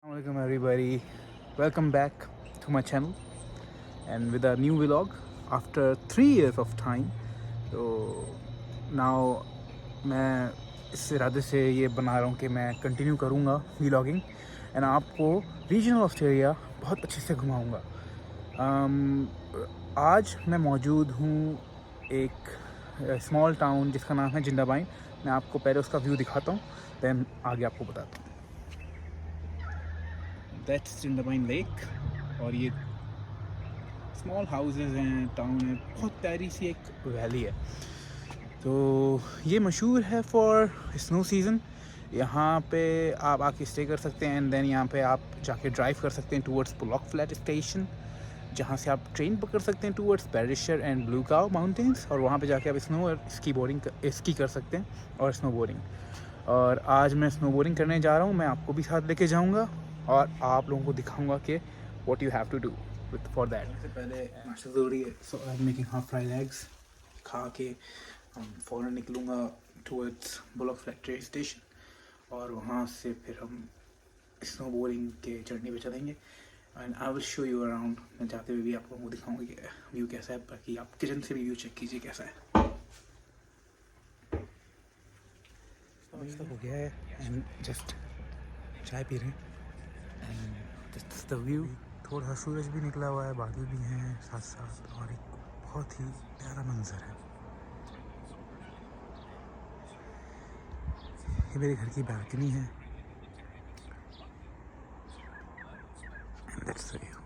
Welcome everybody, welcome back to my channel and with a new vlog after 3 years of time. So now मैं इस इरादे से ये बना रहा हूँ कि मैं कंटिन्यू करूँगा व्लॉगिंग एंड आपको रीजनल ऑस्ट्रेलिया बहुत अच्छे से घुमाऊँगा. आज मैं मौजूद हूँ एक स्मॉल टाउन जिसका नाम है जिंदाबाइन. मैं आपको पहले उसका व्यू दिखाता हूँ, दैन आगे आपको बताता हूँ. दैट्स जिंदाबाइन लेक और ये स्मॉल हाउसेस हैं, टाउन है, बहुत प्यारी सी एक वैली है. तो ये मशहूर है फॉर स्नो सीज़न. यहाँ पे आप आके स्टे कर सकते हैं एंड देन यहाँ पे आप जाके ड्राइव कर सकते हैं टूवर्ड्स ब्लॉक फ्लैट स्टेशन, जहाँ से आप ट्रेन पकड़ सकते हैं towards Perisher and Blue Cow mountains और वहाँ पे जाके आप स्नो और स्की कर सकते हैं और स्नो बोर्डिंग. और आज मैं स्नो बोर्डिंग करने जा रहा हूँ. मैं आपको भी साथ लेके जाऊँगा और आप लोगों को दिखाऊंगा कि what you have to do with for that. सबसे पहले नाश्ता ज़रूरी है, so I am making half fried eggs. खा के हम फ़ौरन निकलूँगा टूवर्ड्स बुलॉक फ्लैट स्टेशन और वहाँ से फिर हम स्नो बोर्डिंग के जर्नी पे चलेंगे and I will show you around. मैं जाते हुए भी आप लोगों को दिखाऊंगा कि व्यू कैसा है, बाकी आप किचन से भी व्यू चेक कीजिए कैसा है. नाश्ता हो गया है एंड जस्ट चाय पी रहे हैं. This the view. थोड़ा सूरज भी निकला हुआ है, बादल भी हैं साथ साथ और एक बहुत ही प्यारा मंजर है. ये मेरे घर की बालकनी है. And that's the view.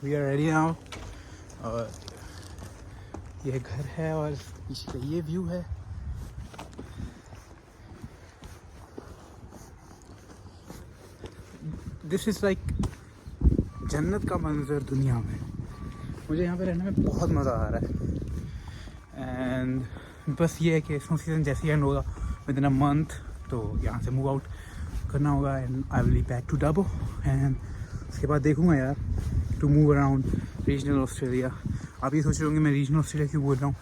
We are ready now. और ये घर है और पीछे का ये व्यू है. दिस इज़ लाइक जन्नत का मंजर दुनिया में. मुझे यहाँ पे रहने में बहुत मज़ा आ रहा है एंड बस ये है कि स्नो सीज़न जैसे ही एंड होगा विद इन अ मंथ तो यहाँ से मूव आउट करना होगा and I will be back to Dubbo and उसके बाद देखूँगा यार to move around regional Australia. आप ये सोच रहे होंगे मैं रीजनल ऑस्ट्रेलिया क्यों बोल रहा हूँ,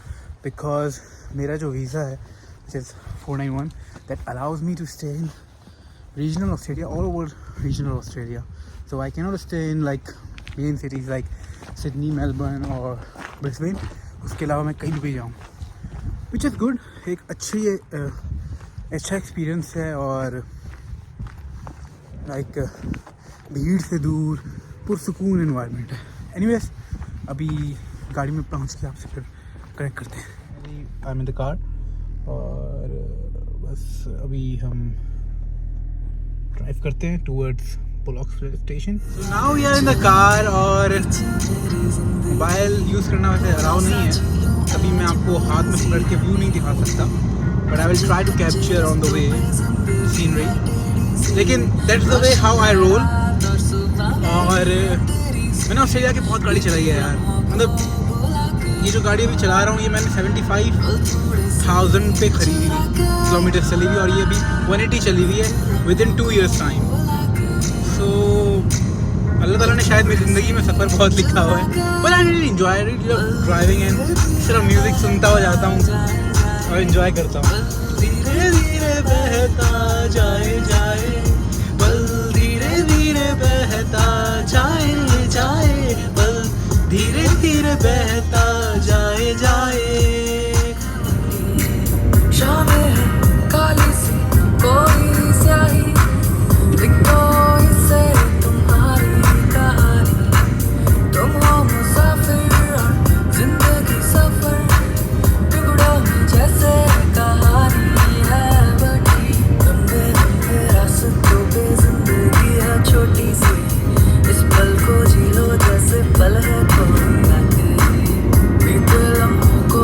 बिकॉज मेरा जो वीज़ा है which is 491 that allows me to stay in regional Australia, all over regional Australia. So I cannot stay in like main cities like Sydney, Melbourne or Brisbane. उसके अलावा मैं कहीं भी जाऊँ, which is good. एक अच्छा experience है और लाइक भीड़ से दूर पुरसुकून एनवायरनमेंट है. एनीवेज अभी गाड़ी में पहुँच के आपसे फिर कनेक्ट करते हैं. I am in the car और बस अभी हम ड्राइव करते हैं towards Bullock station. So now we are in the car और मोबाइल यूज़ करना वैसे अलाउ नहीं है. अभी मैं आपको हाथ में पकड़ के व्यू नहीं दिखा सकता, but I will try to capture on the way scenery. लेकिन that's the way how I roll. और मैंने ऑस्ट्रेलिया की बहुत गाड़ी चलाई है यार. मतलब ये जो गाड़ी अभी चला रहा हूँ ये मैंने 75,000 पे खरीदी थी, किलोमीटर चली हुई, और ये अभी 180 चली हुई है विद इन 2 years टाइम. सो अल्लाह ताला ने शायद मेरी ज़िंदगी में सफ़र बहुत लिखा हुआ है. But I really enjoy driving and सिर्फ म्यूज़िक सुनता हुआ जाता हूँ और एंजॉय करता हूँ. धीरे धीरे बहता जाए जाए बल, धीरे धीरे बहता जाए जाए बल, धीरे धीरे बहता जाए जाए. शामें हैं काली सी कोई स्याही, लिखो इसे तुम्हारी कहानी. तुम हो मुसाफिर और जिंदगी सफर, टुकड़ों में जैसे कहानी है बटी. लंबे लंबे रास्तों पे जिंदगी है छोटी सी, इस पल को जी लो जैसे पल है कोई आखिरी. बीते लम्हों को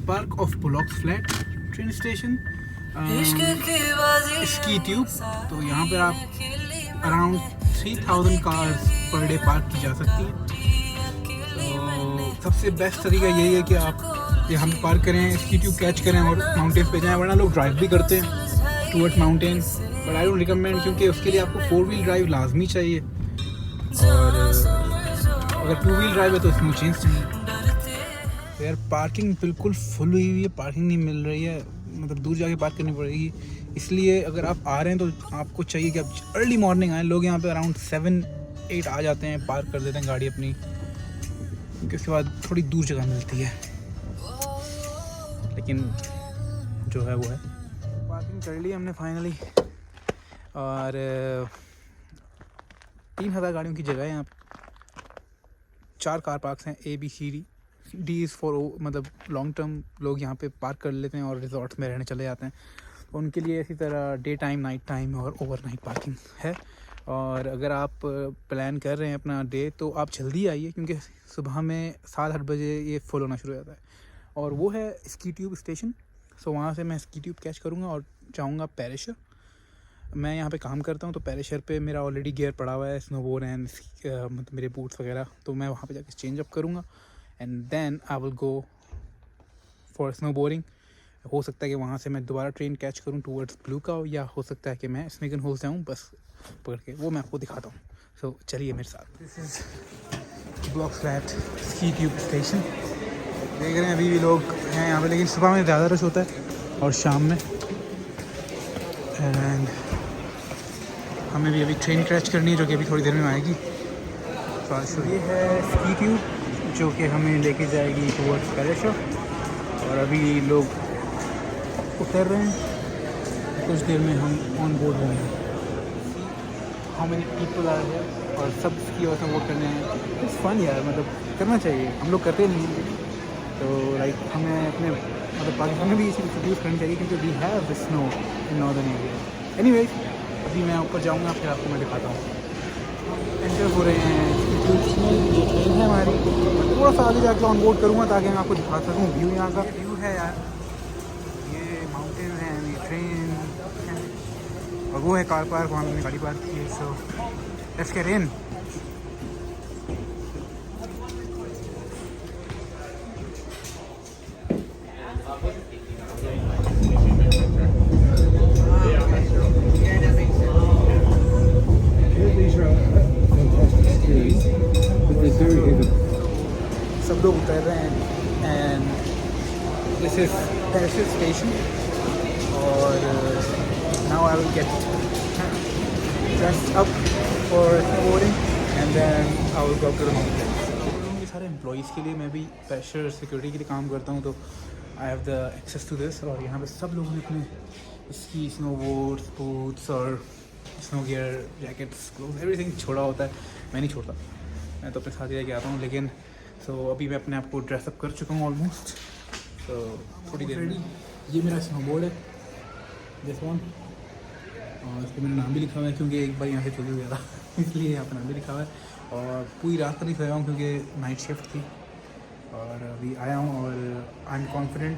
park of bullocks flat train station ski tube. तो यहाँ पर आप around 3000 cars per day park की जा सकती हैं। तो सबसे बेस्ट तरीका यही है कि आप यहाँ पे पार्क करें, स्की ट्यूब कैच करें और माउंटेन पे जाएं। वरना लोग ड्राइव भी करते हैं towards mountain, but I don't recommend, क्योंकि उसके लिए आपको 4 व्हील ड्राइव लाजमी चाहिए, और अगर 2 व्हील ड्राइव है तो उसमें चेंज चाहिए। तो यार पार्किंग बिल्कुल फुल हुई हुई है, पार्किंग नहीं मिल रही है, मतलब दूर जाके पार्क करनी पड़ेगी। इसलिए अगर आप आ रहे हैं तो आपको चाहिए कि आप अर्ली मॉर्निंग आएँ। लोग यहाँ पे अराउंड 7-8 आ जाते हैं, पार्क कर देते हैं गाड़ी अपनी, क्योंकि उसके बाद थोड़ी दूर जगह मिलती है, लेकिन जो है वो है। पार्किंग कर ली हमने फाइनली, और 3000 गाड़ियों की जगह है यहाँ। 4 कार पार्क्स हैं, A B C D। D is for मतलब लॉन्ग टर्म लोग यहाँ पे पार्क कर लेते हैं और रिजॉर्ट्स में रहने चले जाते हैं। तो उनके लिए इसी तरह डे टाइम, नाइट टाइम और ओवरनाइट पार्किंग है। और अगर आप प्लान कर रहे हैं अपना डे, तो आप जल्दी आइए, क्योंकि सुबह में 7-8 बजे ये फुल होना शुरू हो जाता है। और वो है स्की ट्यूब स्टेशन। सो वहाँ से मैं स्की ट्यूब कैच करूँगा और जाऊँगा पेरिशर। मैं यहाँ पे काम करता हूँ, तो पेरिशर पे मेरा ऑलरेडी गियर पड़ा हुआ है, स्नोबोर्ड एंड मतलब मेरे बूट्स वगैरह। तो मैं वहाँ पे जाके चेंज अप करूँगा and then I will go for snowboarding. हो सकता है कि वहाँ से मैं दोबारा ट्रेन कैच करूँ टूवर्ड्स ब्लू काव, या हो सकता है कि मैं स्नेगन होल से आऊँ बस पकड़ के। वो मैं आपको दिखाता हूँ। सो चलिए मेरे साथ। This is bullocks flat ski tube station. देख रहे हैं अभी भी लोग हैं यहाँ पे, लेकिन सुबह में ज़्यादा रश होता है और शाम में। एंड हमें भी अभी ट्रेन कैच करनी है, जो कि अभी थोड़ी देर में आएगी। तो ये है स्की ट्यूब, जो कि हमें लेके जाएगी टूवर्ड्स पेरिशर। और अभी लोग उतर रहे हैं, कुछ देर में हम ऑन बोर्ड होंगे। How many people are here, और सब स्की और वो करने हैं। इट्स फन यार, मतलब करना चाहिए, हम लोग करते नहीं हैं। तो लाइक हमें अपने मतलब पाकिस्तान में भी इसे इंट्रोड्यूस करनी चाहिए, क्योंकि we have the snow in northern area. Anyways अभी मैं ऊपर जाऊँगा, फिर आपको मैं दिखाता हूँ। एंटर हो रहे हैं ये ट्रेन है हमारी। थोड़ा सा आगे जाके ऑन बोर्ड करूँगा ताकि मैं आपको दिखा सकूँ व्यू। यहाँ का व्यू है यार, ये माउंटेन है, ये ट्रेन है, और वो है कार पार्क, वहाँ मैंने गाड़ी पार्क की है। So let's get in. सब लोग उतर रहे हैं and this is Perisher station. और now I will get dressed up for snowboarding and then I will go to the mountain. ये सारे एम्प्लॉइज़ के लिए, मैं भी पेरिशर सिक्योरिटी के लिए काम करता हूँ, तो I have the access to this. और यहाँ पे सब लोगों ने अपने स्की, स्नोबोर्ड्स, बूट्स और snow gear, jackets, cloth, everything छोड़ा होता है। मैं नहीं छोड़ता, मैं तो अपने साथ ही लेके आता हूँ। लेकिन अभी मैं अपने आप को ड्रेसअप कर चुका हूँ ऑलमोस्ट। तो थोड़ी देर रेडी। ये मेरा स्नोबोर्ड है, दिस वन, और इस पर मेरा नाम भी लिखा हुआ है, क्योंकि एक बार यहाँ से चोरी हुआ था इसलिए यहाँ पर नाम भी लिखा हुआ है। और पूरी रात तक नहीं सोया हूँ, क्योंकि नाइट शिफ्ट थी। और अभी आया हूँ और आई एम कॉन्फिडेंट,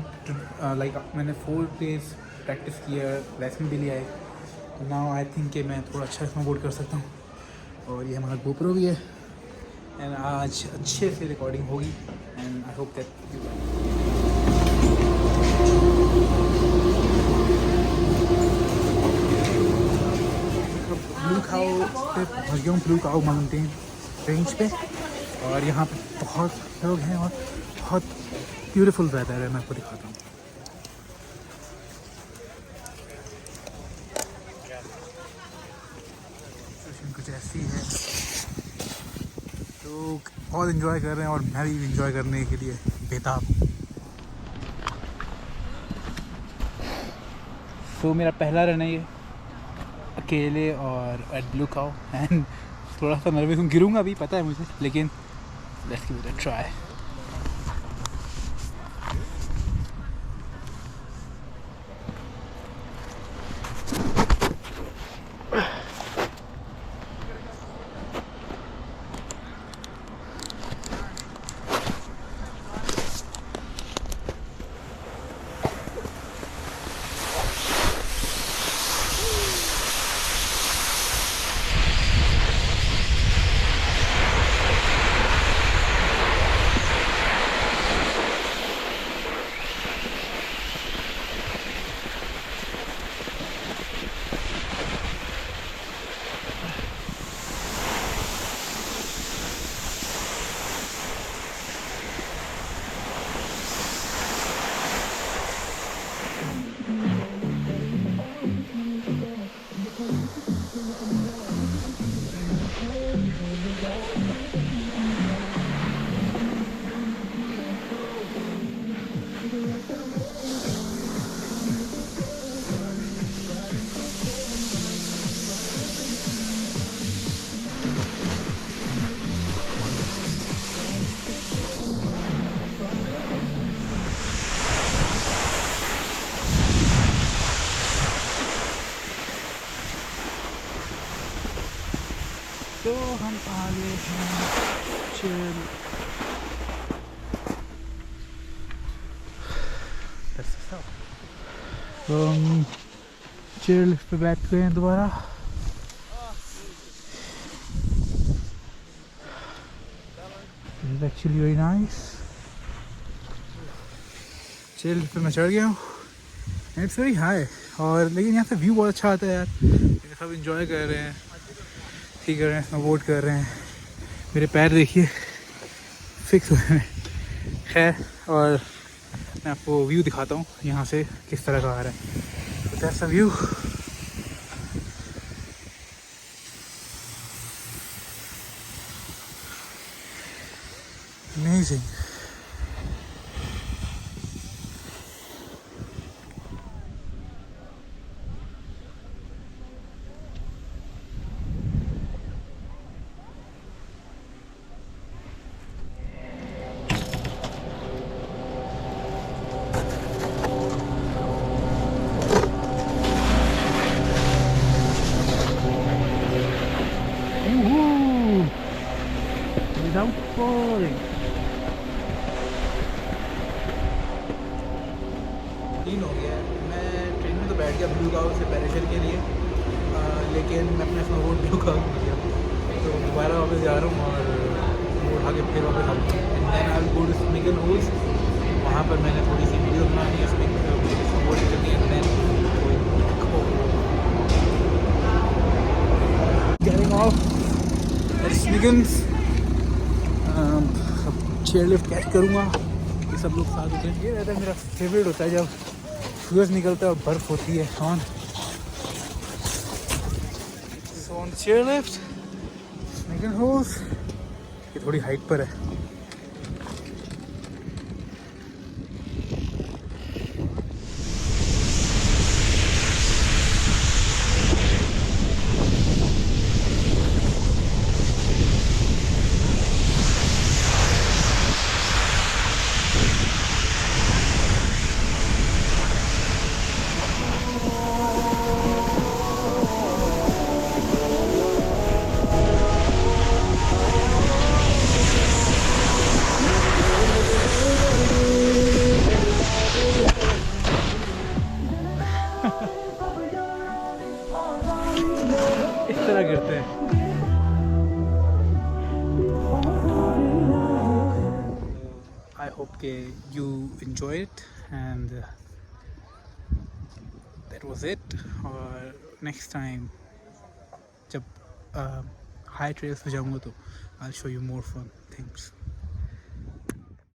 लाइक मैंने 4 डेज़ प्रैक्टिस किया, लेसन भी लिया है। नाउ आई थिंक कि मैं थोड़ा अच्छा स्नोबोर्ड कर सकता हूँ। और ये हमारा GoPro भी है, एंड आज अच्छे से रिकॉर्डिंग होगी, and I hope that blue काव पे पहुँच गया हूँ, ब्लू काव माउंटेन रेंज पे। और यहाँ पे बहुत लोग हैं और बहुत ब्यूटीफुल वेदर है। मैं आपको दिखाता हूँ। कुछ ऐसी है, लोग बहुत इन्जॉय कर रहे हैं और मैं भी इन्जॉय करने के लिए बेताब। तो मेरा पहला रन है ये, अकेले और एट ब्लू काव। एंड थोड़ा सा नर्वस हूँ, गिरूँगा भी पता है मुझे, लेकिन let's give it a try. हम आ गए हैं चिल तो हम चिल पे बैठ गए हैं दोबारा This is actually very nice. Chill पे मैं चढ़ गया हूँ इट्स वेरी हाई और लेकिन यहाँ से व्यू बहुत अच्छा आता है यार ये सब इंजॉय कर रहे हैं ठीक कर रहे हैं स्नोबोर्ड कर रहे हैं मेरे पैर देखिए फिक्स हुए हैं खैर और मैं आपको व्यू दिखाता हूँ यहाँ से किस तरह का आ रहा है तो that's a view amazing without falling. तीन हो गया मैं ट्रेन में तो बैठ गया ब्लू गाँव से पैराशूट के लिए लेकिन मैं अपना स्नोबोर्ड ब्लू गाँव में गया तो दोबारा वापस जा रहा हूँ और वो उठा के फिर वापस आऊँगा and then I will go to Smiggin Holes वहाँ पर मैंने थोड़ी सी वीडियो बनानी है स्नोबोर्ड करनी है then getting off Smiggins chair lift catch करूँगा ये सब लोग साथ होते हैं ये रहता है मेरा फेवरेट होता है जब सूरज निकलता है और बर्फ़ होती है on chair lift Smiggin Holes ये थोड़ी हाइट पर है इस तरह गिरते हैं आई होप के you enjoy it and that was it और नेक्स्ट टाइम जब हाई ट्रेल्स पे जाऊँगा तो I show you more fun things